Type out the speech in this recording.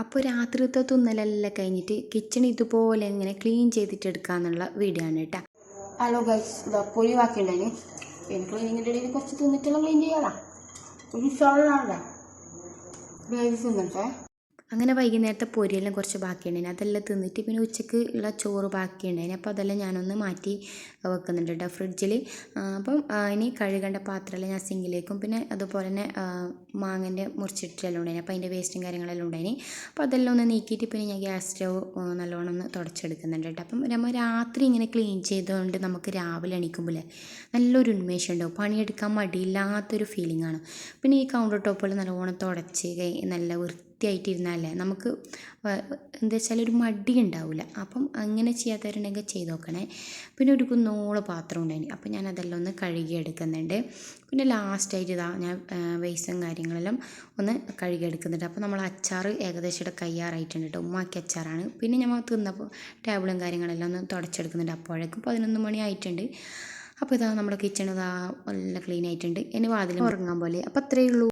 അപ്പോൾ രാത്രിത്തെ തുന്നലെല്ലാം കഴിഞ്ഞിട്ട് കിച്ചൺ ഇതുപോലെ ഇങ്ങനെ ക്ലീൻ ചെയ്തിട്ട് എടുക്കാന്നുള്ള വീഡിയോ ആണ് കേട്ടോ. ഹലോ ഗൈസ്, ഇതാ പൊരി ബാക്കിയുണ്ടായിന്. പിന്നെ ക്ലീനിങ്ങിൻ്റെ ഇടയിൽ കുറച്ച് തിന്നിട്ടെല്ലാം ക്ലീൻ ചെയ്യാടാ. ഒരു ഷോളാണ്ടാ ഗൈസ് തിന്നിട്ടേ. അങ്ങനെ വൈകുന്നേരത്തെ പൊരിയെല്ലാം കുറച്ച് ബാക്കിയുണ്ടായിന്, അതെല്ലാം തിന്നിട്ട് പിന്നെ ഉച്ചയ്ക്ക് ഉള്ള ചോറ് ബാക്കിയുണ്ടായിന്. അപ്പോൾ അതെല്ലാം ഞാനൊന്ന് മാറ്റി വെക്കുന്നുണ്ട് കേട്ടോ ഫ്രിഡ്ജിൽ. അപ്പം ഇനി കഴുകേണ്ട പാത്രമെല്ലാം ഞാൻ സിങ്കിലേക്കും പിന്നെ അതുപോലെ തന്നെ മാങ്ങൻ്റെ മുറിച്ചിട്ടെല്ലാം ഉണ്ടായിന്. അപ്പോൾ അതിൻ്റെ വേസ്റ്റും കാര്യങ്ങളെല്ലാം ഉണ്ടായിന്. അപ്പോൾ അതെല്ലാം ഒന്ന് നീക്കിയിട്ട് പിന്നെ ഞാൻ ഗ്യാസ് സ്റ്റവ് നല്ലോണം ഒന്ന് തുടച്ചെടുക്കുന്നുണ്ട് കേട്ടോ. അപ്പം നമ്മൾ രാത്രി ഇങ്ങനെ ക്ലീൻ ചെയ്തുകൊണ്ട് നമുക്ക് രാവിലെ എണീക്കുമ്പോൾ നല്ലൊരു ഉന്മേഷം ഉണ്ടാവും, പണിയെടുക്കാൻ മടിയില്ലാത്തൊരു ഫീലിംഗ് ആണ്. പിന്നെ ഈ കൗണ്ടർ ടോപ്പുകൾ നല്ലോണം തുടച്ച് നല്ല വൃത്തിയായിട്ടിരുന്നാലേ നമുക്ക് എന്താ വെച്ചാൽ ഒരു മടി ഉണ്ടാവില്ല. അപ്പം അങ്ങനെ ചെയ്യാത്തവരുണ്ടെങ്കിൽ ചെയ്ത് നോക്കണേ. പിന്നെ ഒരു കുന്നോളം പാത്രം ഉണ്ടായിന്, അപ്പം ഞാൻ അതെല്ലാം ഒന്ന് കഴുകിയെടുക്കുന്നുണ്ട്. പിന്നെ ലാസ്റ്റായിട്ട് ഇതാ ഞാൻ വേസ്റ്റും കാര്യങ്ങളെല്ലാം ഒന്ന് കഴുകിയെടുക്കുന്നുണ്ട്. അപ്പോൾ നമ്മൾ അച്ചാർ ഏകദേശം ഇവിടെ കയ്യാറായിട്ടുണ്ട് കേട്ടോ. ഉമ്മാക്കി അച്ചാറാണ്. പിന്നെ നമ്മൾ തിന്നപ്പോൾ ടേബിളും കാര്യങ്ങളെല്ലാം ഒന്ന് തുടച്ചെടുക്കുന്നുണ്ട്. അപ്പോഴേക്കും 11 മണി ആയിട്ടുണ്ട്. അപ്പോൾ ഇതാ നമ്മുടെ കിച്ചൺ ഇതാ നല്ല ക്ലീൻ ആയിട്ടുണ്ട്. ഇനി വാതിലും ഉറങ്ങാൻ പോലെ. അപ്പോൾ അത്രയേ ഉള്ളൂ.